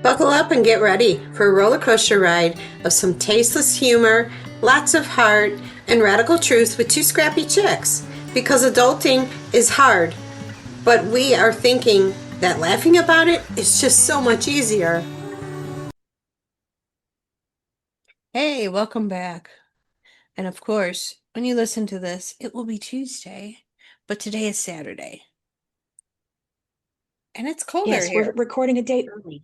Buckle up and get ready for a roller coaster ride of some tasteless humor, lots of heart, and radical truth with two scrappy chicks. Because adulting is hard, but we are thinking that laughing about it is just so much easier. Hey, welcome back. And of course, when you listen to this, it will be Tuesday, but today is Saturday. And it's colder Yes, we're here. recording a day early.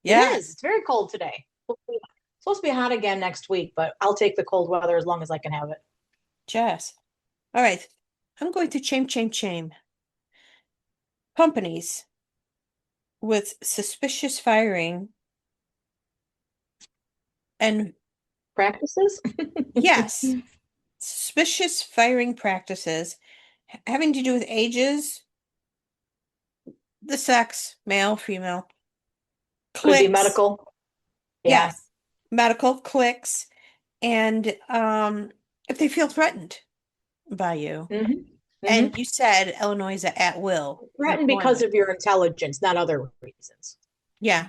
It Yeah, is. It's very cold today. Supposed to be hot again next week, but I'll take the cold weather as long as I can have it. Jess. All right, I'm going to chame, chame, chame. Companies with suspicious firing and Practices? yes, suspicious firing practices having to do with ages, the sex, male, female, Could be clicks, medical. Yeah. yes, medical clicks, and if they feel threatened by you. hmm hmm And you said Illinois is at will Threatened because employment. of your intelligence, not other reasons. Yeah.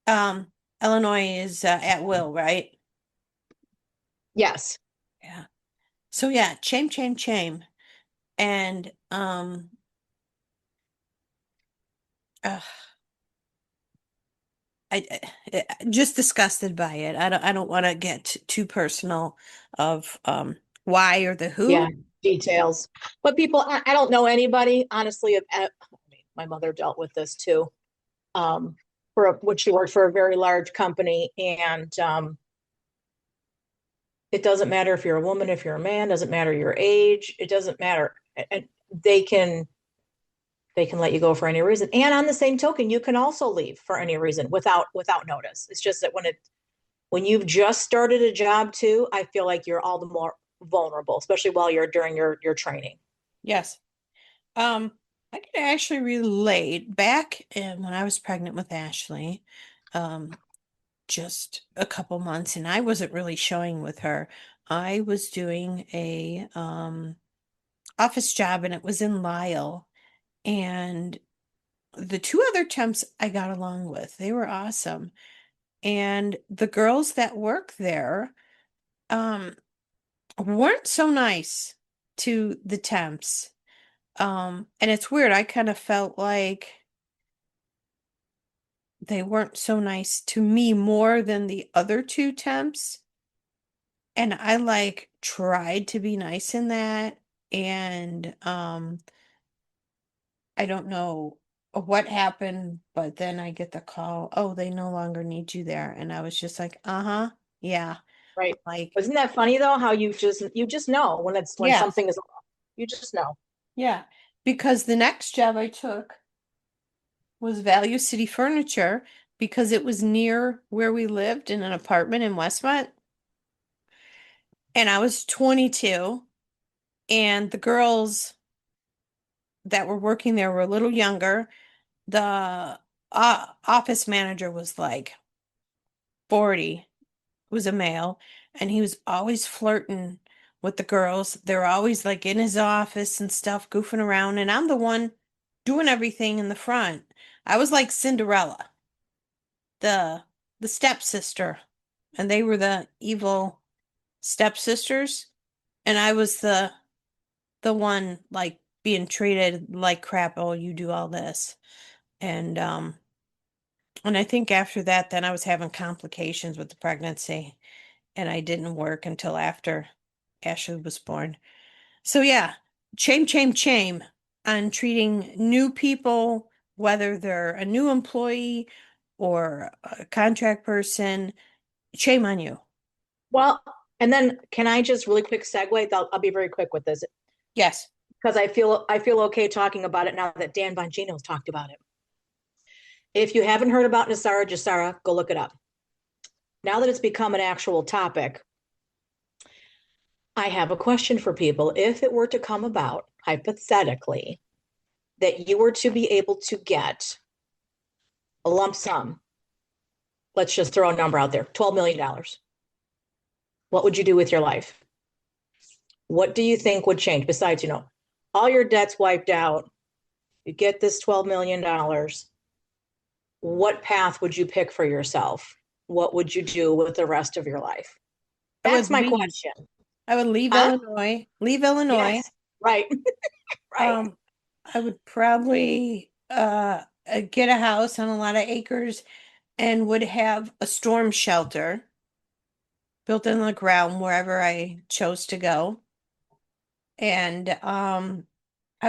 Um, Illinois is at will, right? Yes. Yeah. So yeah, shame, shame, shame. And ugh, just disgusted by it. I don't want to get too personal of why or the Yeah. who. Details. But people, I don't know anybody, honestly. My mother dealt with this too. When she worked for a very large company, and it doesn't matter if you're a woman, if you're a man, doesn't matter your age, it doesn't matter. And they can let you go for any reason. And on the same token, you can also leave for any reason without notice. It's just that when you've just started a job too, I feel like you're all the more vulnerable, especially while you're during your training. Yes. Um, I can actually relate back when I was pregnant with Ashley, um, just a couple months, and I wasn't really showing with her. I was doing a office job, and it was in Lisle, and the two other temps I got along with. They were awesome. And the girls that work there um weren't so nice to the temps. And it's weird. I kind of felt like they weren't so nice to me more than the other two temps. And I like tried to be nice in that. And I don't know what happened, but then I get the call, oh, they no longer need you there. And I was just like, uh-huh, yeah. Right. Like, Isn't that funny though? How you just know when yes, something is off. You just know. yeah. Because the next job I took was Value City Furniture because it was near where we lived in an apartment in Westmont. And I was 22, and the girls that were working there were a little younger. The office manager was like 40, was a male, and he was always flirting with the girls. They're always like in his office and stuff, goofing around, and I'm the one doing everything in the front. I was like Cinderella, the the stepsister, and they were the evil stepsisters, and I was the one like being treated like crap. Oh, you do all this. And I think after that then I was having complications with the pregnancy, and I didn't work until after Ashley was born. So yeah, shame, shame, shame on treating new people, whether they're a new employee or a contract person. Shame on you. Well, and then can I just really quick segue? I'll be very quick with this Yes. because I feel okay talking about it now that Dan Bongino's talked about it. If you haven't heard about Nasara Jasara, go look it up. Now that it's become an actual topic, I have a question for people. If it were to come about, hypothetically, that you were to be able to get a lump sum, let's just throw a number out there, $12 million. What would you do with your life? What do you think would change besides, all your debts wiped out? You get this $12 million. what path would you pick for yourself? What would you do with the rest of your life? I That's would my leave. question. I would leave Huh? Illinois. Leave Illinois. Yes. Right. Right. Um, I would probably get a house on a lot of acres and would have a storm shelter built in the ground wherever I chose to go. And I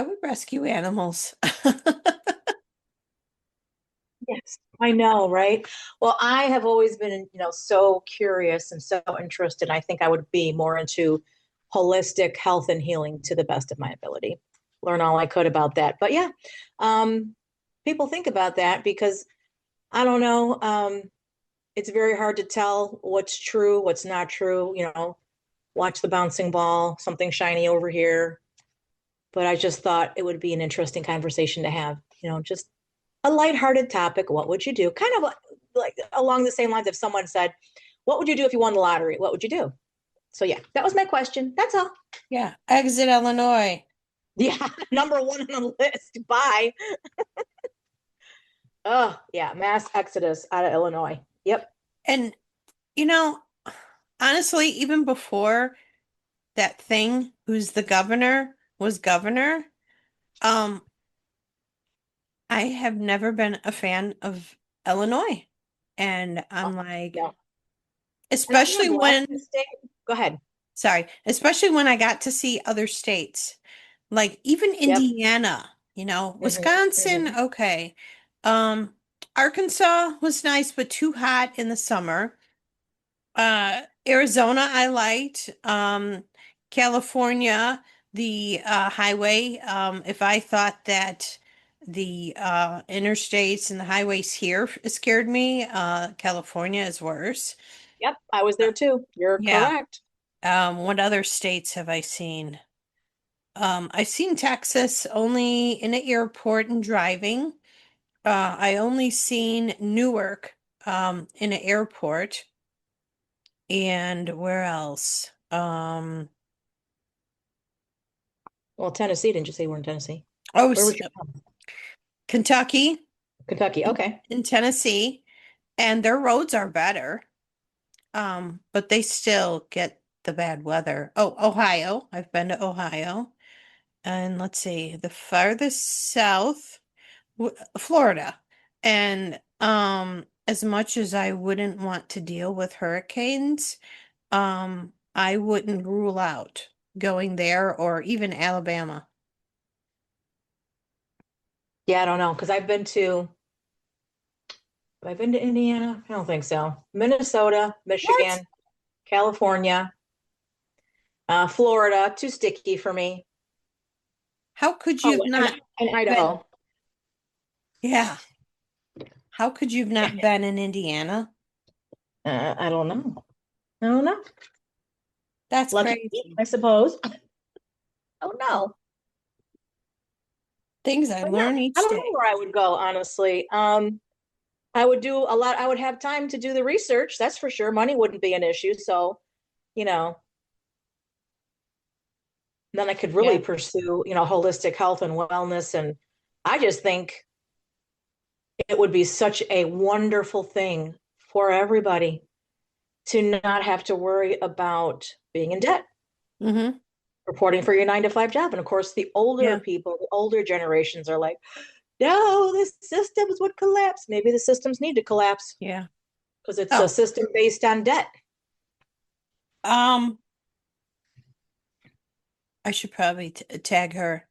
would rescue animals. Yes, I know, right? Well, I have always been, so curious and so interested. I think I would be more into holistic health and healing to the best of my ability. Learn all I could about that. But yeah, um, people think about that because I don't know. It's very hard to tell what's true, what's not true. Watch the bouncing ball, something shiny over here. But I just thought it would be an interesting conversation to have, just a lighthearted topic. What would you do? Kind of like along the same lines if someone said, what would you do if you won the lottery? What would you do? So yeah, that was my question. That's all. Yeah, exit Illinois. Yeah, number one on the list. Bye. Oh, yeah, mass exodus out of Illinois. Yep. And you know, honestly, even before that thing, who's the governor was governor, um, I have never been a fan of Illinois. And Oh, I'm like, no. And I'm especially gonna blast when, this state. Go ahead. especially when I got to see other states, like even Yep. Indiana, Hmm. Wisconsin, Hmm. okay. Um, Arkansas was nice, but too hot in the summer. Arizona, I liked. California, the highway. If I thought that the interstates and the highways here scared me, California is worse. Yep. I was there too. You're Yeah. correct. What other states have I seen? I've seen Texas only in the airport and driving. I only seen Newark in an airport. And where else? Well, Tennessee, didn't you say we're in Tennessee? Oh, Where was your home? Kentucky Kentucky. Okay. and Tennessee, and their roads are better. But they still get the bad weather. Oh, Ohio. I've been to Ohio. And let's see, the farthest south, Florida. And as much as I wouldn't want to deal with hurricanes, I wouldn't rule out going there or even Alabama. Yeah, I don't know because I've been to Indiana. I don't think so. Minnesota, What? Michigan, California, Florida, too sticky for me. How could you Oh, have not and been? Idaho. Yeah. How could you have not been in Indiana? I don't know. I don't know. That's Lucky me, crazy. I suppose. Oh no. Things I But yeah, learn I each don't know day. where I would go, honestly. I would do a lot. I would have time to do the research, that's for sure. Money wouldn't be an issue. So, you know, then I could really Yeah. pursue, holistic health and wellness. And I just think it would be such a wonderful thing for everybody to not have to worry about being in debt, Mm-hmm. reporting for your 9 to 5 job. And of course, the older Yeah. people, the older generations are like, no, the systems would collapse. Maybe the systems need to collapse Yeah. because it's a Oh, system based on debt. um, I should probably t tag her.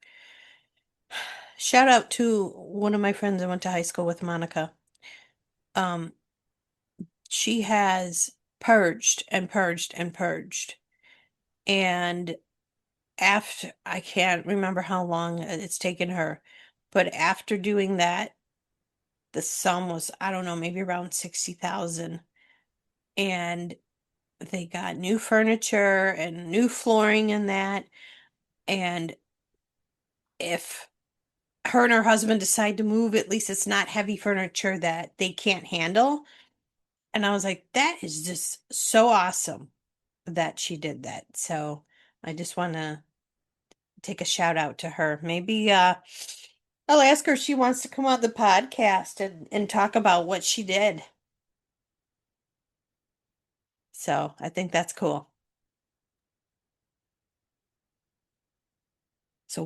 Shout out to one of my friends I went to high school with, Monica. Um, she has purged and purged and purged. And after, I can't remember how long it's taken her, but after doing that, the sum was, I don't know, maybe around 60,000. And they got new furniture and new flooring in that. And if her and her husband decide to move, at least it's not heavy furniture that they can't handle. And I was like, that is just so awesome that she did that. So I just want to take a shout out to her. Maybe I'll ask her if she wants to come on the podcast and talk about what she did. So I think that's cool. So,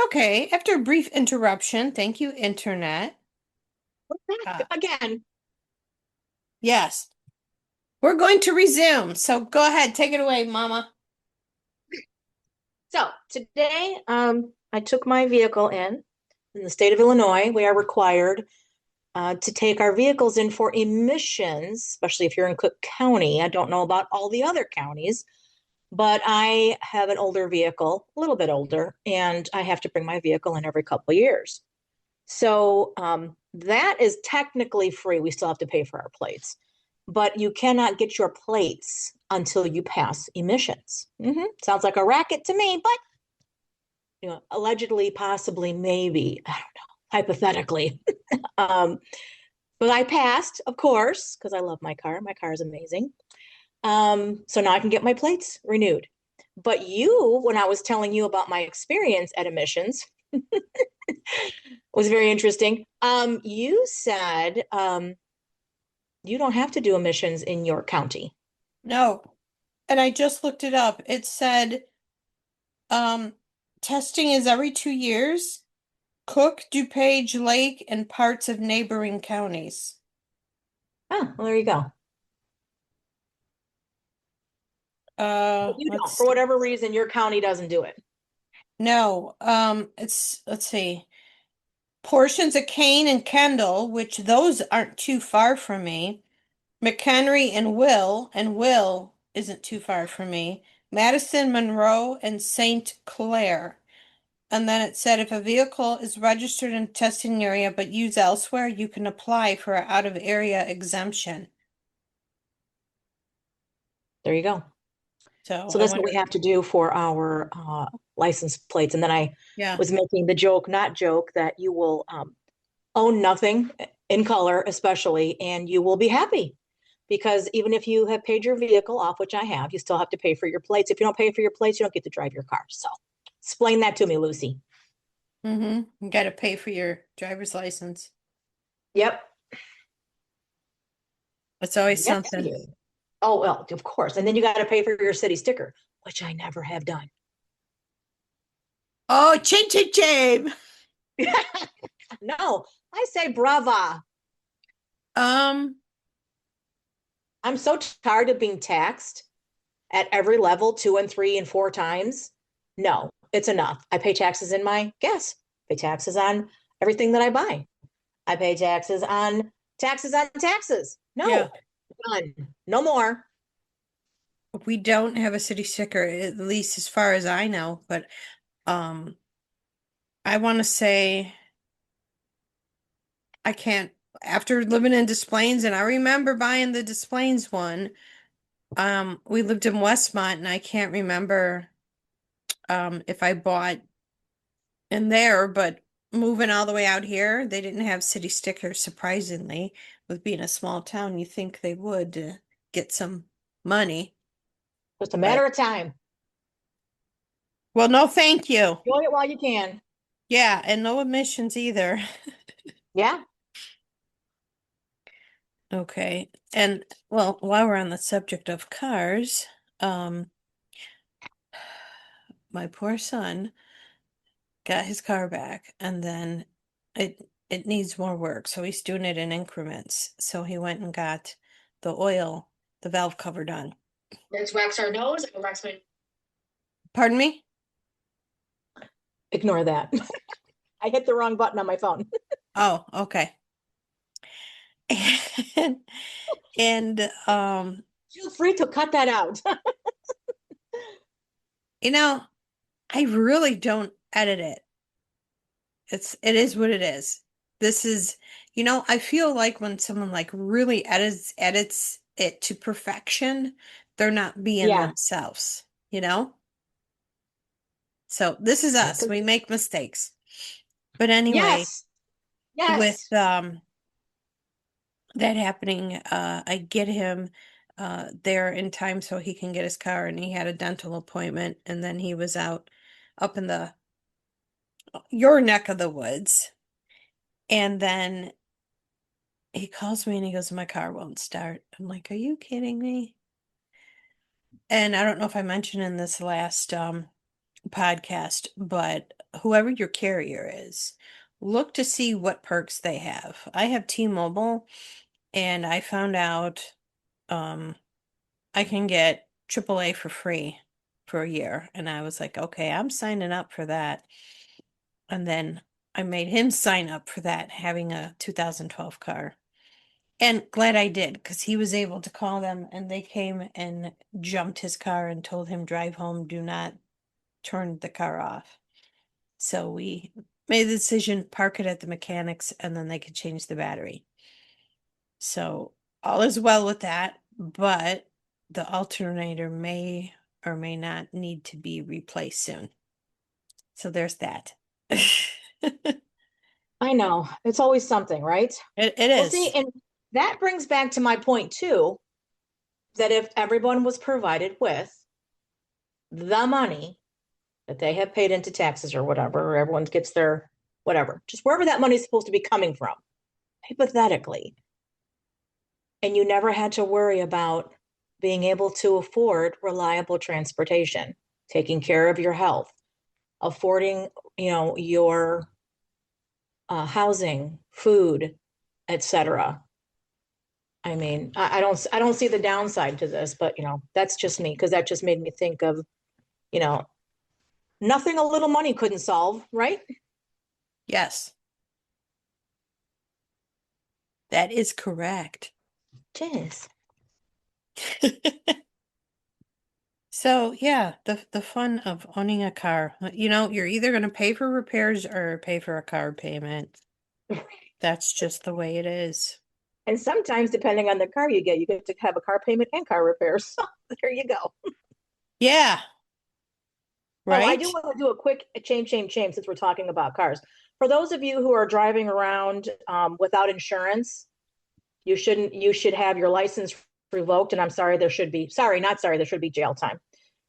okay, after a brief interruption, thank you, Internet. We're Uh, back again. yes, we're going to resume. So go ahead, take it away, Mama. So today, I took my vehicle in the state of Illinois. We are required to take our vehicles in for emissions, especially if you're in Cook County. I don't know about all the other counties, but I have an older vehicle, a little bit older, and I have to bring my vehicle in every couple of years. So that is technically free. We still have to pay for our plates, but you cannot get your plates until you pass emissions. Sounds like a racket to me, but allegedly, possibly, maybe, I don't know, hypothetically. um, but I passed, of course, because I love my car. My car is amazing. So now I can get my plates renewed. But you, when I was telling you about my experience at emissions, was very interesting. You said you don't have to do emissions in your county. No, and I just looked it up. It said um testing is every 2 years. Cook, DuPage, Lake, and parts of neighboring counties. Oh, well, there you go. But you don't, Let's for see. whatever reason, your county doesn't do it. No, let's see. Portions of Kane and Kendall, which those aren't too far from me. McHenry and Will isn't too far from me. Madison, Monroe, and St. Clair. And then it said if a vehicle is registered in a testing area but used elsewhere, you can apply for an out of area exemption. There you go. So So I that's what wonder, we have to do for our license plates. And then I yeah. was making the joke, not joke, that you will own nothing in color, especially, and you will be happy. Because even if you have paid your vehicle off, which I have, you still have to pay for your plates. If you don't pay for your plates, you don't get to drive your car. So explain that to me, Lucy. Mm-hmm. You got to pay for your driver's license. Yep. It's always Yes, something. you do. Oh, well, of course. And then you got to pay for your city sticker, which I never have done. Oh, ching ching ching. No, I say brava. Um, I'm so tired of being taxed at every level, two and three and four times. No, it's enough. I pay taxes in my gas, pay taxes on everything that I buy. I pay taxes on taxes. yeah, No, done. No more. we don't have a city sticker, at least as far as I know, but um, I want to say I can't after living in Des Plaines, and I remember buying the Des Plaines one. We lived in Westmont, and I can't remember if I bought in there, but moving all the way out here, they didn't have city stickers, surprisingly. With being a small town, you think they would get some money, Just a but matter of time. well, no, thank you. Enjoy it while you can. Yeah, and no emissions either. Yeah. Okay. And well, while we're on the subject of cars, um, my poor son got his car back and then it needs more work, so he's doing it in increments. So he went and got the oil, the valve cover done. Let's wax our nose and wax my. Pardon me? Ignore that. I hit the wrong button on my phone. Oh, okay. And, and Feel free to cut that out. you know, I really don't edit it. It is what it is. This is, I feel like when someone like really edits it to perfection, they're not being Yeah. themselves, you know? So this is us. We make mistakes. But anyway, Yes. with Yes. that happening, I get him there in time so he can get his car, and he had a dental appointment, and then he was out up in the your neck of the woods. And then he calls me and he goes, my car won't start. I'm like, are you kidding me? And I don't know if I mentioned in this last podcast, but whoever your carrier is, look to see what perks they have. I have T-Mobile and I found out um I can get AAA for free for a year. And I was like, okay, I'm signing up for that. And then I made him sign up for that, having a 2012 car. And glad I did, because he was able to call them and they came and jumped his car and told him drive home, do not turn the car off. So we made the decision, park it at the mechanics, and then they could change the battery. So all is well with that, but the alternator may or may not need to be replaced soon. So there's that. It I know. It's always something, right? it Well, see, is. and that brings back to my point too, that if everyone was provided with the money that they have paid into taxes or whatever, or everyone gets their whatever, just wherever that money is supposed to be coming from, hypothetically, and you never had to worry about being able to afford reliable transportation, taking care of your health, affording, your housing, food, etc. I mean, I don't see the downside to this, but that's just me because that just made me think of, you know, nothing a little money couldn't solve, right? Yes, that is correct. Tis. So yeah, the fun of owning a car. You're either going to pay for repairs or pay for a car payment. That's just the way it is. And sometimes, depending on the car you get to have a car payment and car repairs. So there you go. Yeah, Oh, I right? do want to do a quick shame, since we're talking about cars. For those of you who are driving around without insurance, you should have your license revoked. And I'm sorry, there should be jail time.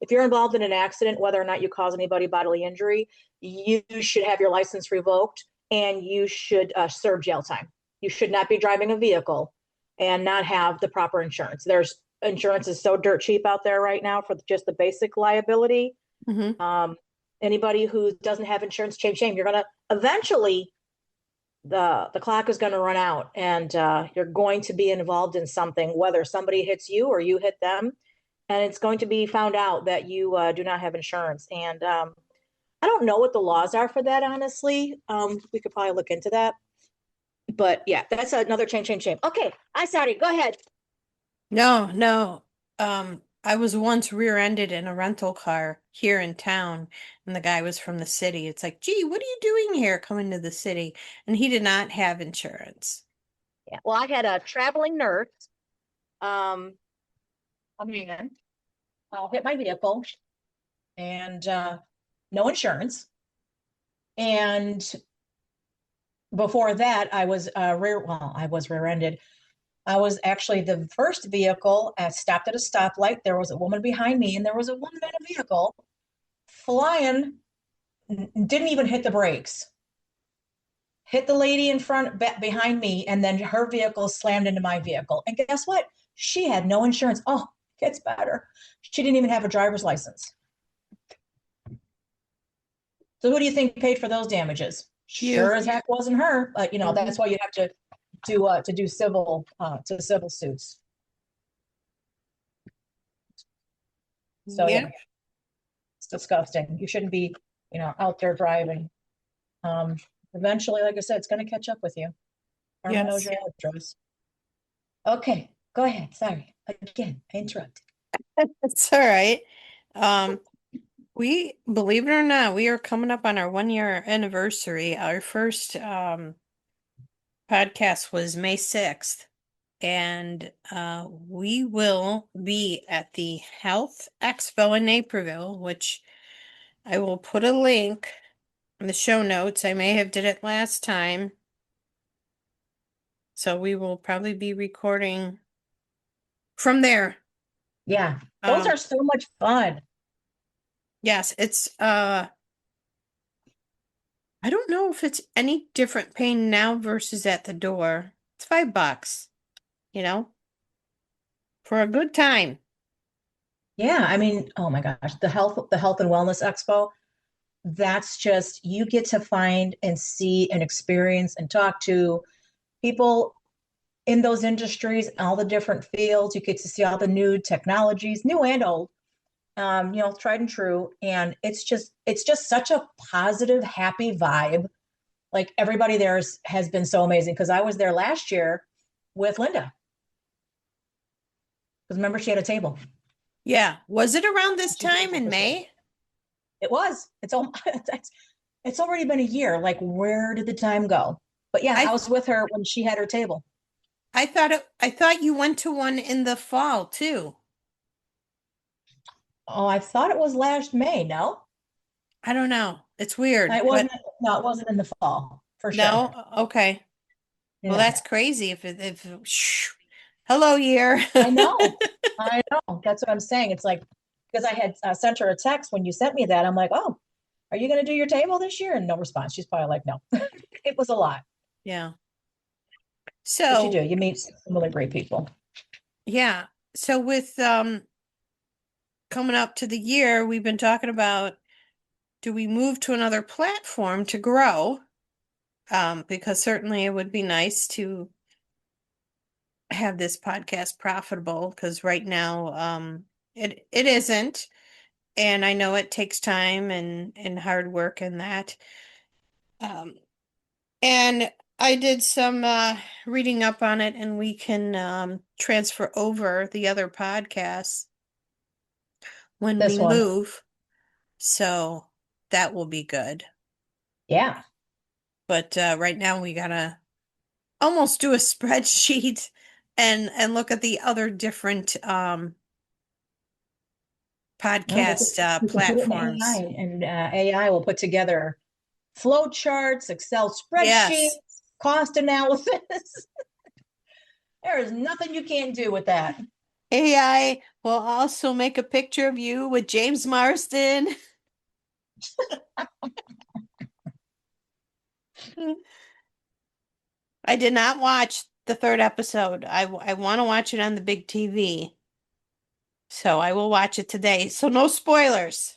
If you're involved in an accident, whether or not you cause anybody bodily injury, you should have your license revoked and you should serve jail time. You should not be driving a vehicle and not have the proper insurance. There's insurance is so dirt cheap out there right now for just the basic liability. Hmm. Um, Anybody who doesn't have insurance, shame. You're gonna eventually the clock is going to run out, and you're going to be involved in something, whether somebody hits you or you hit them, and it's going to be found out that you do not have insurance. And I don't know what the laws are for that, honestly. We could probably look into that. But yeah, that's another shame. Okay, I sorry. Go ahead. No, no. I was once rear-ended in a rental car here in town, and the guy was from the city. It's like, gee, what are you doing here coming to the city? And he did not have insurance. Yeah. Well, I had a traveling nurse. Come in. I'll hit my vehicle, and no insurance. And before that, I was rear-ended. I was actually the first vehicle stopped at a stoplight. There was a woman behind me, and there was a woman in a vehicle flying, didn't even hit the brakes. Hit the lady in front, behind me, and then her vehicle slammed into my vehicle. And guess what? She had no insurance. Oh, it gets better. She didn't even have a driver's license. So who do you think paid for those damages? You. Sure as heck wasn't her. But that's why you have to do civil suits. So Yeah. yeah, it's disgusting. You shouldn't be, out there driving. Eventually, like I said, it's going to catch up with you. Karma knows Yes. your address. Okay, go ahead. Sorry. Again, I interrupted. It's all right. Um, we, believe it or not, we are coming up on our 1 year anniversary. Our first podcast was May 6th, and we will be at the Health Expo in Naperville, which I will put a link in the show notes. I may have did it last time. So we will probably be recording from there. Yeah, those are so much fun. Yes, it's I don't know if it's any different paying now versus at the door. It's $5, you know, for a good time. Yeah, I mean, oh my gosh, the health and wellness expo, that's just you get to find and see and experience and talk to people in those industries, all the different fields. You get to see all the new technologies, new and old, tried and true. And it's just such a positive, happy vibe. Like everybody there has been so amazing because I was there last year with Linda. Because remember, she had a table. Yeah. Was it around this She did time have in a table. May? It was. It's already been a year. Like, where did the time go? But yeah, I I was with her when she had her table. I thought you went to one in the fall too. Oh, I thought it was last May. No, I don't know. It's weird, it but wasn't. No, it wasn't in the fall for sure. no. Okay. Well, No, that's crazy if hello year. I know. I know. That's what I'm saying. It's like because I had sent her a text when you sent me that. I'm like, oh, are you going to do your table this year? And no response. She's probably like, no. It was a lot, Yeah. but you do. So, You meet some really great people. yeah. So with coming up to the year, we've been talking about, do we move to another platform to grow? Because certainly it would be nice to have this podcast profitable because right now it isn't. And I know it takes time and hard work and that. Um, and I did some reading up on it, and we can transfer over the other podcasts when we This one, move. So that will be good. yeah. But right now we gotta almost do a spreadsheet and look at the other different No, podcast we can put it in AI, platforms. and AI will put together flow charts, Excel spreadsheets, Yes. cost analysis. There is nothing you can't do with that. AI will also make a picture of you with James Marsden. I did not watch the third episode. I want to watch it on the big TV. So I will watch it today. So no spoilers.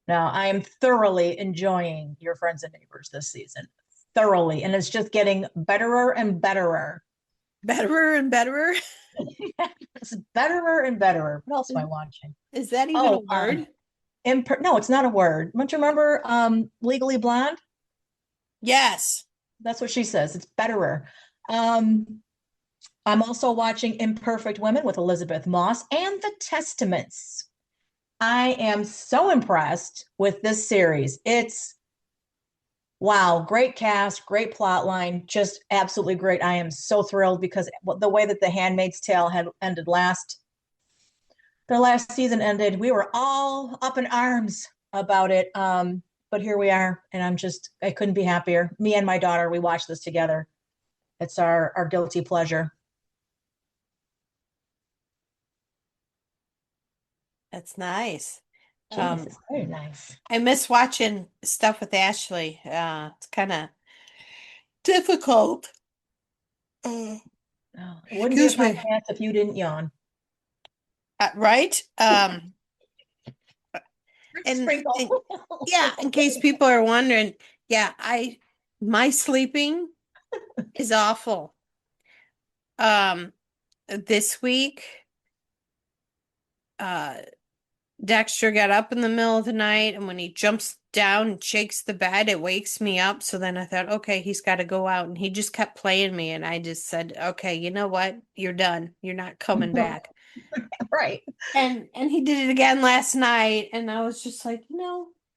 Now, I am thoroughly enjoying Your Friends and Neighbors this season. Thoroughly. And it's just getting betterer and betterer. Betterer and betterer. It's betterer and betterer. What else am I watching? Is that even a Oh, word? no, it's not a word. Don't you remember Legally Blonde? Yes. That's what she says. It's betterer. Um, I'm also watching Imperfect Women with Elizabeth Moss and The Testaments. I am so impressed with this series. It's wow, great cast, great plot line, just absolutely great. I am so thrilled because the way that The Handmaid's Tale had ended their last season ended, we were all up in arms about it. But here we are, and I couldn't be happier. Me and my daughter, we watched this together. It's our guilty pleasure. That's nice. Jeez, it's very nice. I miss watching stuff with Ashley. It's kind of difficult. Uh, Oh, it wouldn't be a excuse me. podcast if you didn't yawn. Right? And Sprinkle. yeah, in case people are wondering, yeah, my sleeping is awful. This week, uh, Dexter got up in the middle of the night, and when he jumps down and shakes the bed, it wakes me up. So then I thought, okay, he's got to go out, and he just kept playing me, and I just said, okay, you know what? You're done. You're not coming back. Right. And he did it again last night, and I was just like,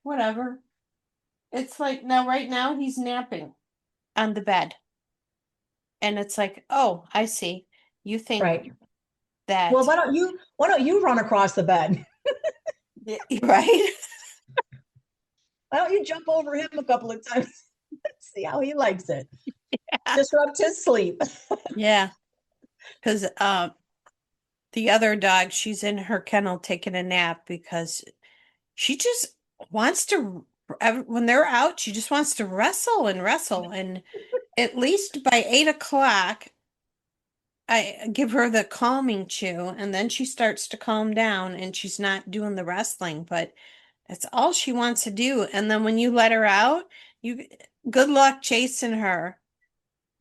whatever. It's like now, right now, he's napping on the bed. And it's like, oh, I see. You think Right. Well, that, why don't you run across the bed? right? Why don't you jump over him a couple of times? See how he likes it. Disrupt his sleep. Yeah. Because the other dog, she's in her kennel taking a nap because she just wants to when they're out, she just wants to wrestle and wrestle. And at least by 8 o'clock, I give her the calming chew, and then she starts to calm down and she's not doing the wrestling, but that's all she wants to do. And then when you let her out, you good luck chasing her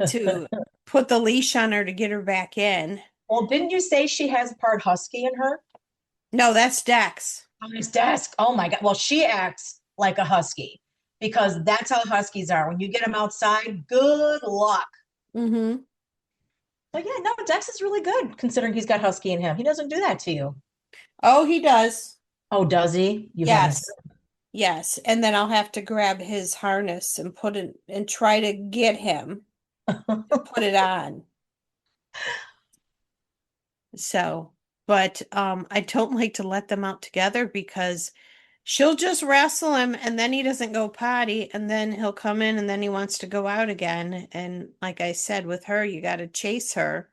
to put the leash on her to get her back in. Well, didn't you say she has part husky in her? No, that's Dex. On his desk. Oh my God. Well, she acts like a husky because that's how huskies are. When you get them outside, good luck. Mm-hmm. But yeah, no, Dex is really good considering he's got husky in him. He doesn't do that to you. Oh, he does. Oh, does he? You haven't. Yes. Yes. And then I'll have to grab his harness and put it and try to get him to put it on. So, but I don't like to let them out together because she'll just wrestle him and then he doesn't go potty and then he'll come in and then he wants to go out again. And like I said, with her, you got to chase her.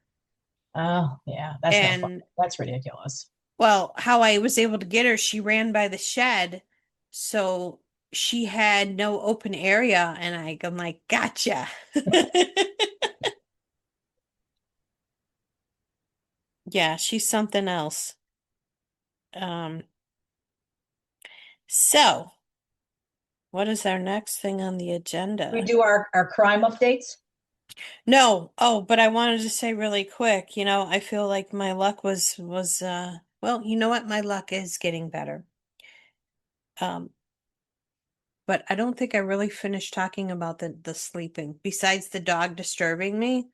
Oh, yeah, that's no fun. And That's ridiculous. well, how I was able to get her, she ran by the shed. So she had no open area. And I'm like, gotcha. Yeah, she's something else. Um, so what is our next thing on the We agenda? do our crime updates. No. Oh, but I wanted to say really quick, I feel like my luck was well, you know what? My luck is getting better. Um, but I don't think I really finished talking about the sleeping. Besides the dog disturbing me,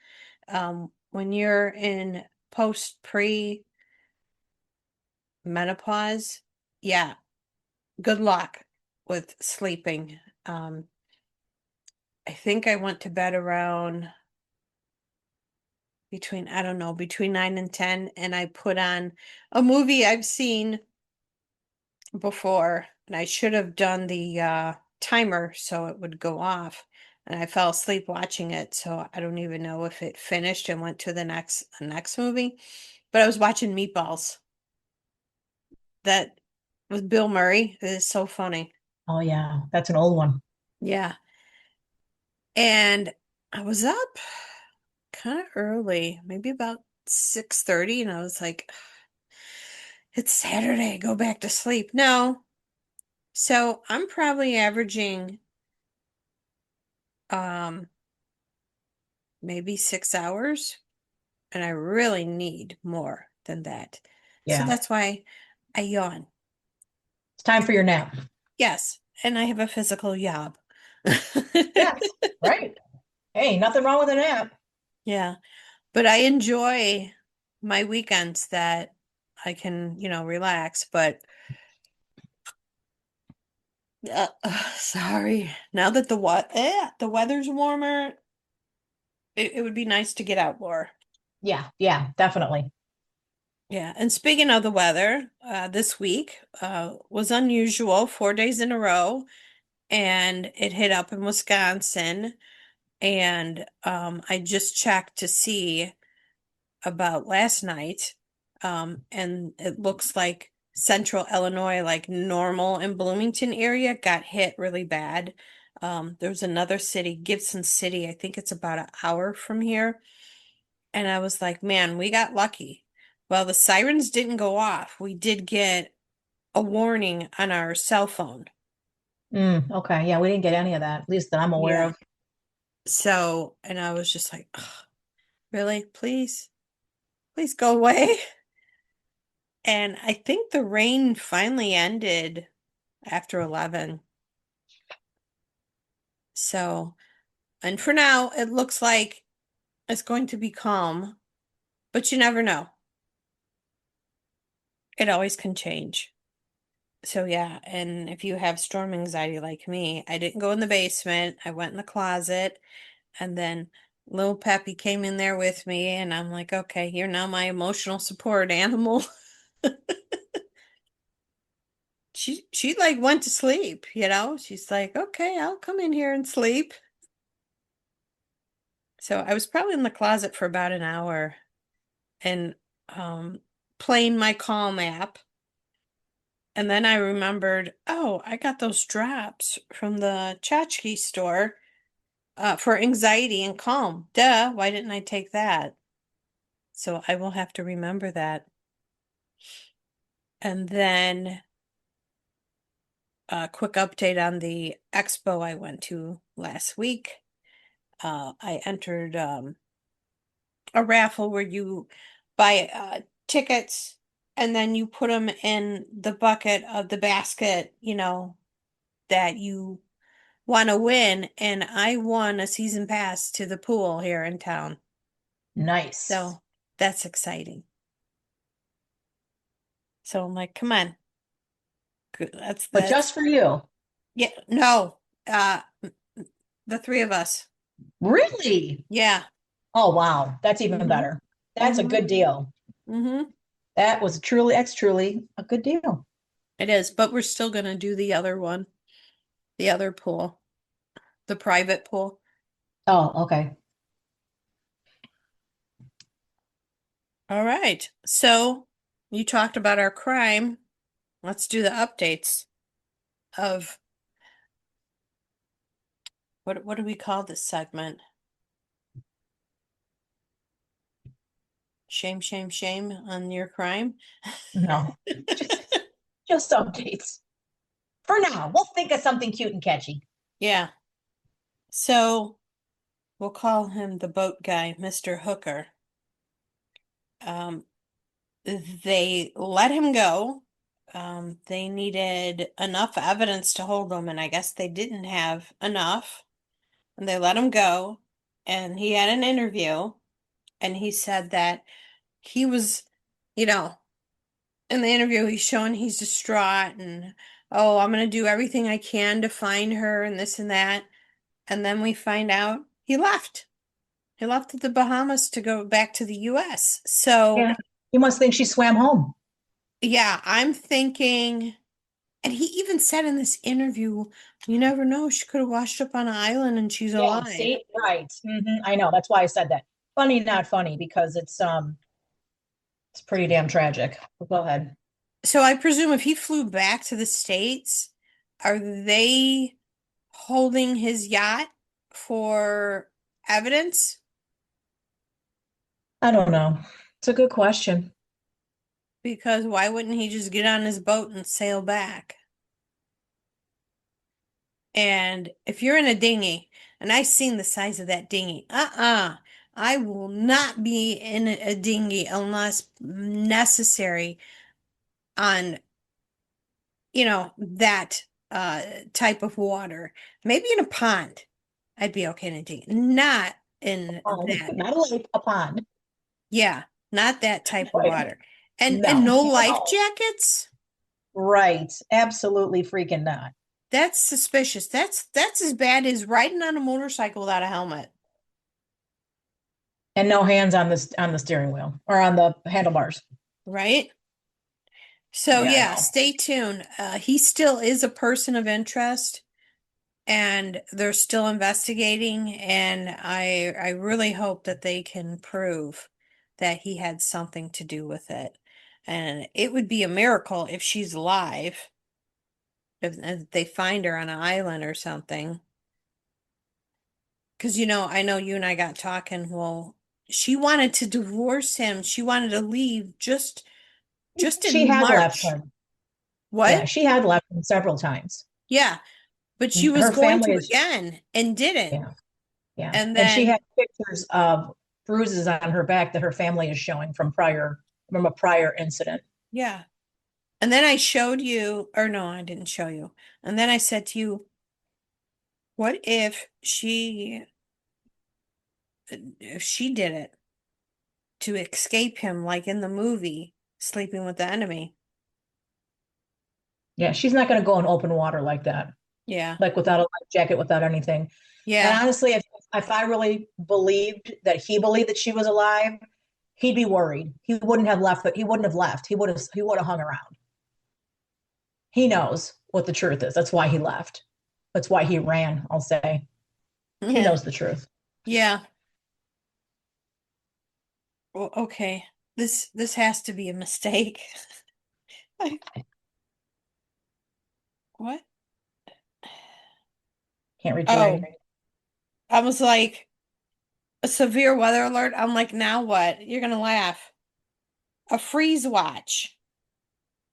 when you're in post pre menopause, yeah, good luck with sleeping. Um, I think I went to bed around between, I don't know, between 9 and 10, and I put on a movie I've seen before, and I should have done the timer so it would go off. And I fell asleep watching it, so I don't even know if it finished and went to the next movie. But I was watching Meatballs. That with Bill Murray. It is so funny. Oh yeah, that's an old one. Yeah. And I was up kind of early, maybe about 6:30, and I was like, it's Saturday, go back to sleep. No. So I'm probably averaging um maybe 6 hours, and I really need more than that. So Yeah, that's why I yawn. it's time for your nap. Yes, and I have a physical yob. Yes, right. Hey, nothing wrong with a nap. Yeah, but I enjoy my weekends that I can, relax, but sorry. Now that the weather's warmer, it would be nice to get out more. Yeah, yeah, definitely. Yeah, and speaking of the weather, this week was unusual, 4 days in a row, and it hit up in Wisconsin. And I just checked to see about last night, and it looks like central Illinois, like Normal and Bloomington area, got hit really bad. There's another city, Gibson City, I think it's about an hour from here. And I was like, man, we got lucky. Well, the sirens didn't go off. We did get a warning on our cell phone. Okay, yeah, we didn't get any of that, at least that I'm aware Yeah. of. So, and I was just like, "Ugh, really? Please go away." And I think the rain finally ended after 11. So, and for now, it looks like it's going to be calm, but you never know. It always can change. So yeah, and if you have storm anxiety like me, I didn't go in the basement. I went in the closet, and then little Peppy came in there with me, and I'm like, okay, you're now my emotional support animal. She like went to sleep, She's like, okay, I'll come in here and sleep. So I was probably in the closet for about an hour and um playing my Calm app. And then I remembered, oh, I got those drops from the tchotchke store for anxiety and calm. Duh, why didn't I take that? So I will have to remember that. And then a quick update on the expo I went to last week. I entered a raffle where you buy tickets and then you put them in the bucket of the basket, that you want to win. And I won a season pass to the pool here in town. Nice. So that's exciting. So I'm like, come on. That's But just for you. yeah, no. The three of us. Really? Yeah. Oh, wow. That's even Mhm. better. That's a good deal. Mm-hmm. That was truly a good deal. It is, but we're still gonna do the other one, the other pool, the private pool. Oh, okay. All right. So you talked about our crime. Let's do the updates of what do we call this segment? Shame, shame, shame on your crime. No, just, just updates. For now, we'll think of something cute and catchy. Yeah. So we'll call him the boat guy, Mr. Hooker. Um, they let him go. They needed enough evidence to hold him, and I guess they didn't have enough. And they let him go. And he had an interview, and he said that he was, you know, in the interview, he's showing he's distraught and, oh, I'm going to do everything I can to find her and this and that. And then we find out he left. He left the Bahamas to go back to the US. So, Yeah. You must think she swam home. yeah, I'm thinking, and he even said in this interview, you never know, she could have washed up on an island and she's Yeah, alive. see, right. I know. That's why I said that. Funny, not funny, because it's pretty damn tragic. Go ahead. So I presume if he flew back to the States, are they holding his yacht for evidence? I don't know. It's a good question. Because why wouldn't he just get on his boat and sail back? And if you're in a dinghy, and I've seen the size of that dinghy, I will not be in a dinghy unless necessary on, that type of water. Maybe in a pond, I'd be okay in a dinghy. Not in that. Not a lake, a pond. Yeah, not that type of Right. water. And No, no life no. jackets? Right. Absolutely freaking not. That's suspicious. That's as bad as riding on a motorcycle without a helmet, And no hands on the steering wheel or on the handlebars. right? So Yeah, yeah, no. stay tuned. He still is a person of interest and they're still investigating, and I really hope that they can prove that he had something to do with it. And it would be a miracle if she's alive, if they find her on an island or something. Because, I know you and I got talking. Well, she wanted to divorce him. She wanted to leave just She in had left March. him. Yeah, What? she had left him several times. Yeah, but she was Her going family to is, again and didn't. yeah, yeah. And And she then, had pictures of bruises on her back that her family is showing from a prior incident. yeah. And then I showed you, or no, I didn't show you. And then I said to you, what if she did it to escape him, like in the movie, Sleeping with the Enemy? Yeah, she's not going to go in open water like that, Yeah. like without a life jacket, without anything. And Yeah. honestly, if I really believed that he believed that she was alive, he'd be worried. He wouldn't have left, but he wouldn't have left. He would have hung around. He knows what the truth is. That's why he left. That's why he ran, I'll say. He Yeah. knows the truth. Yeah. Well, okay. This has to be a mistake. I, What? Can't read your Oh, writing. I was like, a severe weather alert. I'm like, now what? You're gonna laugh. A freeze watch.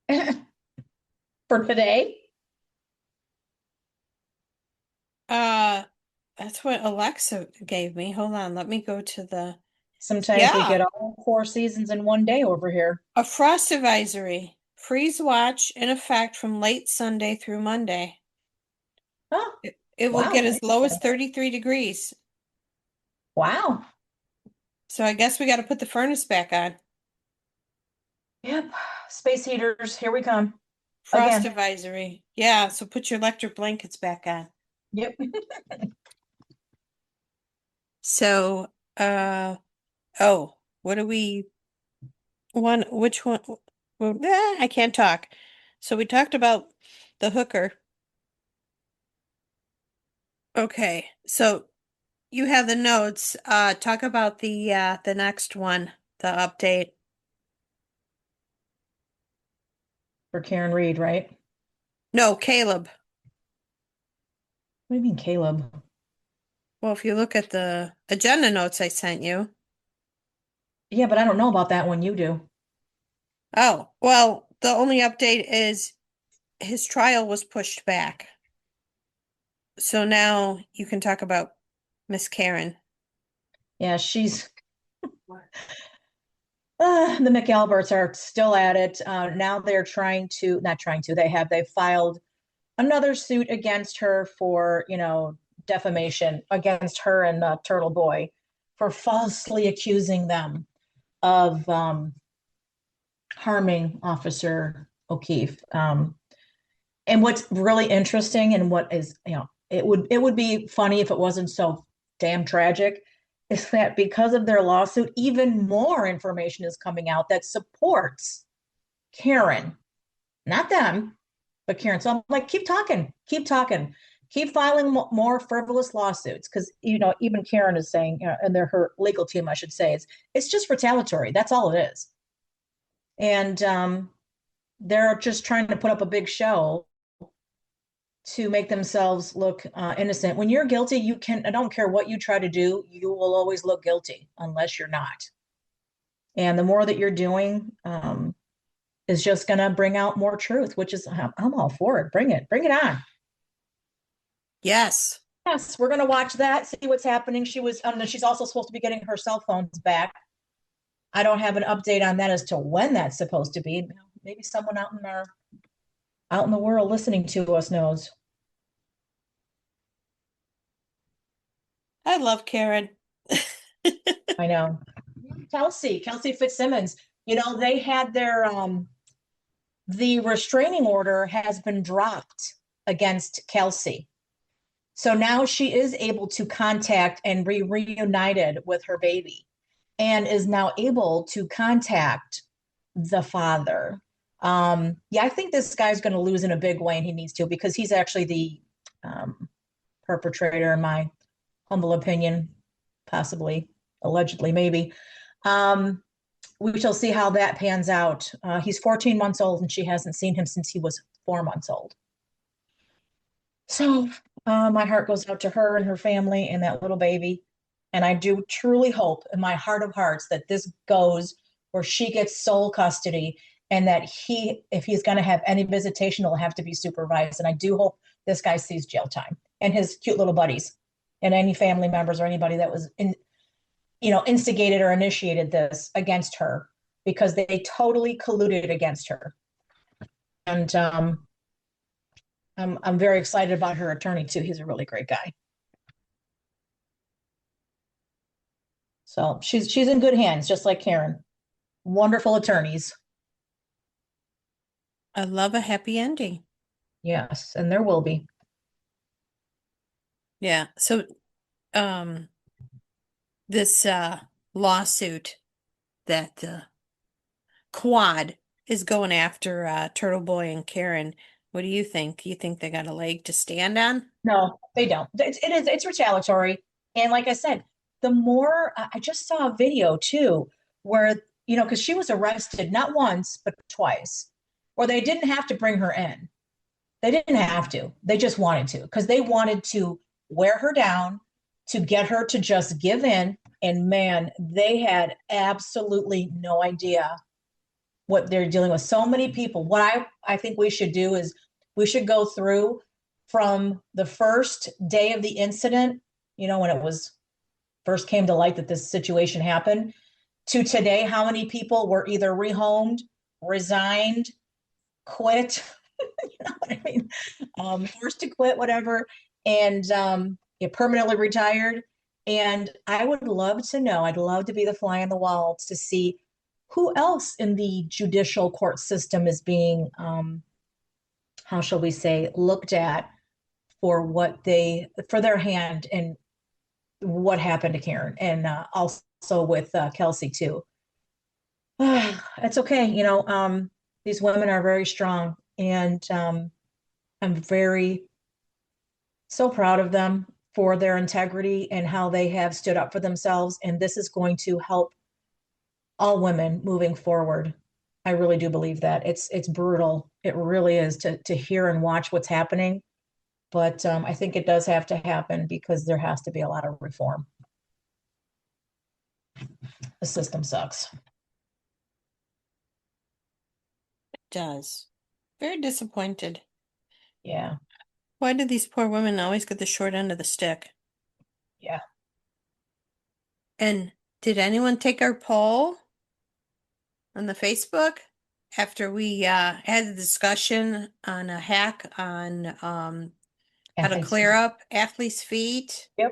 For today? Uh, that's what Alexa gave me. Hold on, let me go to the, Sometimes we yeah, get all 4 seasons in one day over here. a frost advisory. Freeze watch in effect from late Sunday through Monday. Oh, It will get wow. as low as Interesting. 33 degrees. Wow. So I guess we got to put the furnace back on. Yep. Space heaters, here we come. Frost Again. advisory. Yeah, so put your electric blankets back on. Yep. So, oh, what do we which one? Well, I can't talk. So we talked about the hooker. Okay, so you have the notes. Talk about the next one, the update. For Karen Reed, right? No, Caleb. What do you mean, Caleb? Well, if you look at the agenda notes I sent you. Yeah, but I don't know about that one. You do. Oh, well, the only update is his trial was pushed back. So now you can talk about Miss Karen. Yeah, the McAlberts are still at it. Now they're not trying to, they filed another suit against her for, defamation against her and Turtle Boy for falsely accusing them of harming Officer O'Keefe. And what's really interesting and what is, it would be funny if it wasn't so damn tragic, is that because of their lawsuit, even more information is coming out that supports Karen, not them, but Karen. So I'm like, keep talking, keep filing more frivolous lawsuits, because even Karen is saying, and her legal team, I should say, it's just retaliatory. That's all it is, and they're just trying to put up a big show to make themselves look innocent. When you're guilty, I don't care what you try to do, you will always look guilty unless you're not. And the more that you're doing is just going to bring out more truth, which is, I'm all for it. Bring it on. Yes. Yes, we're going to watch that, see what's happening. She's also supposed to be getting her cell phones back. I don't have an update on that as to when that's supposed to be. Maybe someone out in the world listening to us knows. I love Karen. I know. Kelsey Fitzsimmons, they had the restraining order has been dropped against Kelsey. So now she is able to contact and be reunited with her baby, and is now able to contact the father. Yeah, I think this guy's going to lose in a big way, and he needs to, because he's actually the perpetrator, in my humble opinion, possibly, allegedly, maybe. We shall see how that pans out. He's 14 months old, and she hasn't seen him since he was 4 months old. So my heart goes out to her and her family and that little baby. And I do truly hope in my heart of hearts that this goes where she gets sole custody, and that if he's going to have any visitation, it'll have to be supervised. And I do hope this guy sees jail time, and his cute little buddies, and any family members or anybody that was instigated or initiated this against her, because they totally colluded against her. And I'm very excited about her attorney too. He's a really great guy. So she's in good hands, just like Karen. Wonderful attorneys. I love a happy ending. Yes, and there will be. Yeah. So, um, this lawsuit that Quad is going after Turtle Boy and Karen. What do you think? You think they got a leg to stand on? No, they don't. It's retaliatory. And like I said, the more I just saw a video too, where, because she was arrested not once, but twice, where they didn't have to bring her in. They didn't have to. They just wanted to because they wanted to wear her down to get her to just give in. And man, they had absolutely no idea what they're dealing with. So many people. What I think we should do is we should go through from the first day of the incident, when it was first came to light that this situation happened, to today, how many people were either rehomed, resigned, quit, you know what I mean? Forced to quit, whatever, and permanently retired. And I would love to know, I'd love to be the fly on the wall to see who else in the judicial court system is being, how shall we say, looked at for for their hand and what happened to Karen, and also with Kelsey too. It's okay. These women are very strong, and I'm very so proud of them for their integrity and how they have stood up for themselves. And this is going to help all women moving forward. I really do believe that. It's brutal. It really is to hear and watch what's happening. But I think it does have to happen because there has to be a lot of reform. The system sucks. It does. Very disappointed. Yeah. Why do these poor women always get the short end of the stick? Yeah. And did anyone take our poll on the Facebook after we had a discussion on a hack on how to Athlete's clear feet. up athletes' feet? Yep.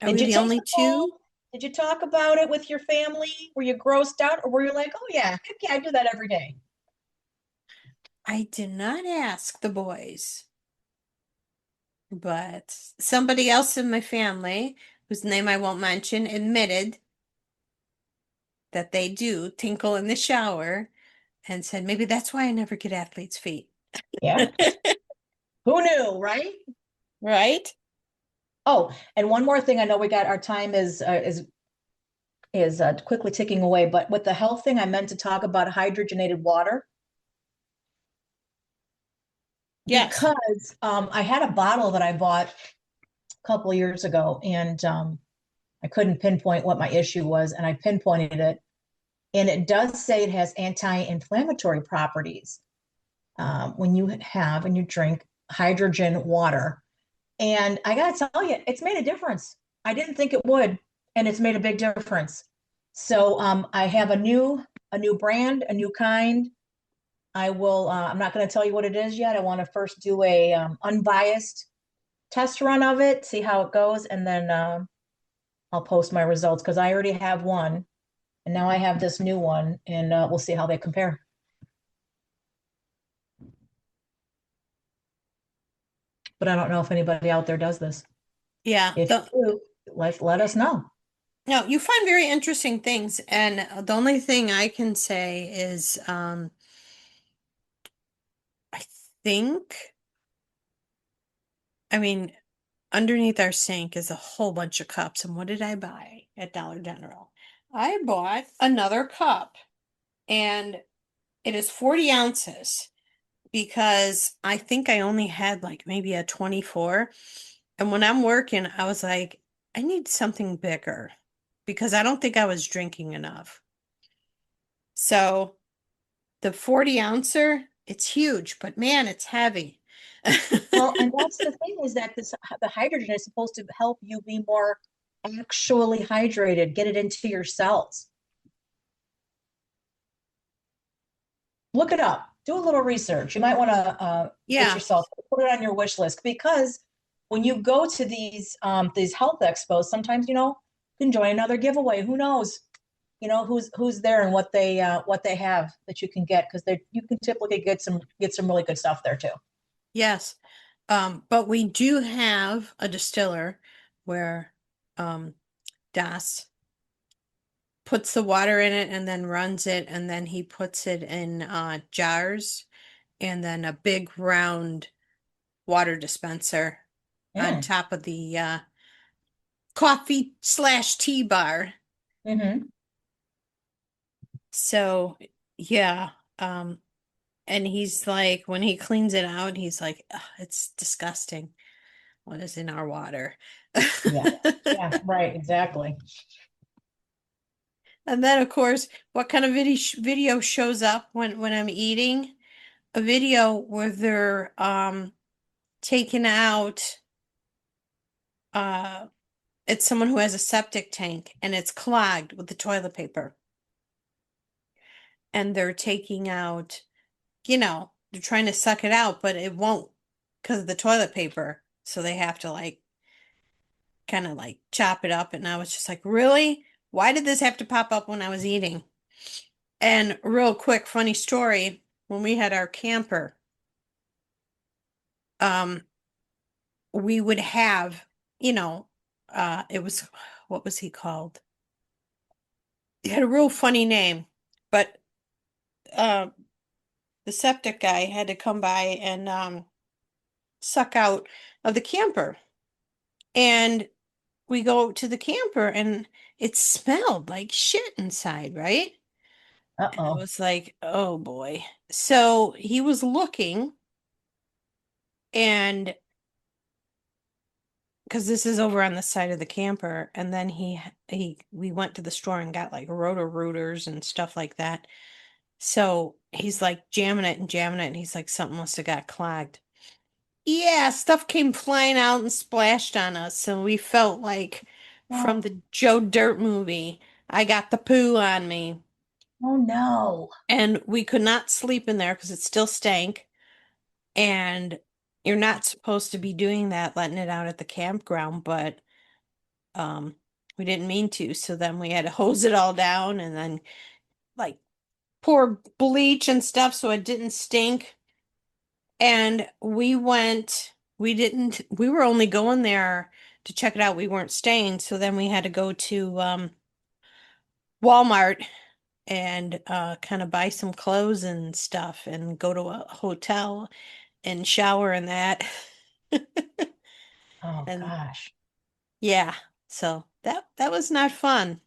Are Did we you the take only the two? poll? Did you talk about it with your family? Were you grossed out, or were you like, oh yeah, heck yeah, I do that every day? I did not ask the boys, but somebody else in my family, whose name I won't mention, admitted that they do tinkle in the shower and said maybe that's why I never get athletes' feet. Yeah. Who knew, right? Right? Oh, and one more thing. I know we got our time is quickly ticking away, but with the health thing, I meant to talk about hydrogenated water Yes. because I had a bottle that I bought a couple of years ago, and I couldn't pinpoint what my issue was, and I pinpointed it, and it does say it has anti-inflammatory properties when you have and you drink hydrogen water. And I got to tell you, it's made a difference. I didn't think it would, and it's made a big difference. So I have a new brand, a new kind. I will. I'm not going to tell you what it is yet. I want to first do a unbiased test run of it, see how it goes, and then I'll post my results because I already have one, and now I have this new one, and we'll see how they compare. But I don't know if anybody out there does this. Yeah. If you do, let us know. No, you find very interesting things, and the only thing I can say is I think, I mean, underneath our sink is a whole bunch of cups. And what did I buy at Dollar General? I bought another cup, and it is 40 ounces because I think I only had like maybe a 24. And when I'm working, I was like, I need something bigger because I don't think I was drinking enough. So the 40 ouncer, it's huge, but man, it's heavy. Well, and that's the thing is that the hydrogen is supposed to help you be more actually hydrated, get it into your cells. Look it up. Do a little research. You might want to get Yeah. yourself put it on your wish list because when you go to these health expos, sometimes you can join another giveaway. Who knows? Who's there and what they have that you can get because they you can typically get some really good stuff there too. Yes. But we do have a distiller where um Das puts the water in it and then runs it, and then he puts it in jars and then a big round water dispenser on Mm. top of the coffee/tea bar. Mm-hmm. So yeah, um And he's like, when he cleans it out, he's like, "Ugh, it's disgusting. What is in our water?" Yeah. Yeah, right, exactly. And then, of course, what kind of video shows up when I'm eating? A video where they're taking out uh it's someone who has a septic tank and it's clogged with the toilet paper. And they're taking out, they're trying to suck it out, but it won't because of the toilet paper. So they have to like kind of like chop it up. And I was just like, really? Why did this have to pop up when I was eating? And real quick, funny story, when we had our camper, um, we would have, it was, what was he called? He had a real funny name, but uh, the septic guy had to come by and suck out of the camper. And we go to the camper and it smelled like shit inside, right? And I Uh-oh. was like, oh boy. So he was looking, and because this is over on the side of the camper, and then we went to the store and got like rotor rooters and stuff like that. So he's like jamming it, and he's like, something must have got clogged. Yeah, stuff came flying out and splashed on us, so we felt like from Oh, the Joe Dirt movie, I got the poo on me. oh no. And we could not sleep in there because it still stank. And you're not supposed to be doing that, letting it out at the campground, but um we didn't mean to. So then we had to hose it all down and then like pour bleach and stuff so it didn't stink. And we were only going there to check it out. We weren't staying. So then we had to go to Walmart and kind of buy some clothes and stuff and go to a hotel and shower in that. Oh And gosh. yeah, so that was not fun.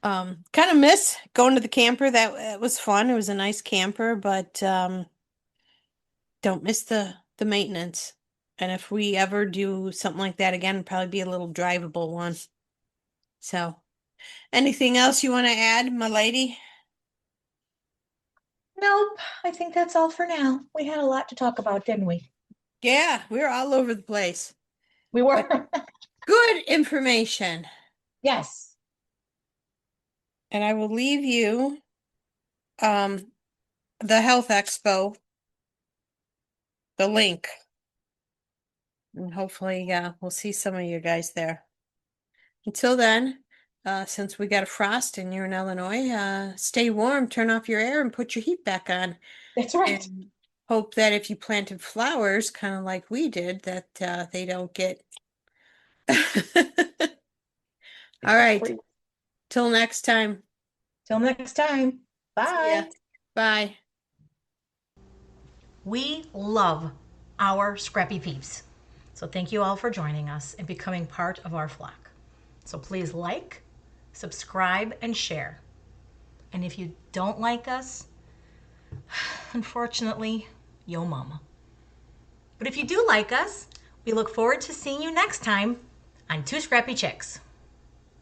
Kind of miss going to the camper. That was fun. It was a nice camper, but don't miss the maintenance. And if we ever do something like that again, it'd probably be a little drivable one. So, anything else you want to add, my lady? Nope, I think that's all for now. We had a lot to talk about, didn't we? Yeah, we're all over the place, We but were. good information. Yes. And I will leave you um the health expo, the link, and hopefully we'll see some of you guys there. Until then, since we got a frost and you're in Illinois, stay warm, turn off your air, and put your heat back on. That's right. And hope that if you planted flowers, kind of like we did, that they don't get. All right. Till next time. Till next time. See ya. Bye. Bye. We love our scrappy peeps. So thank you all for joining us and becoming part of our flock. So please like, subscribe, and share. And if you don't like us, unfortunately, yo mama. But if you do like us, we look forward to seeing you next time on Two Scrappy Chicks.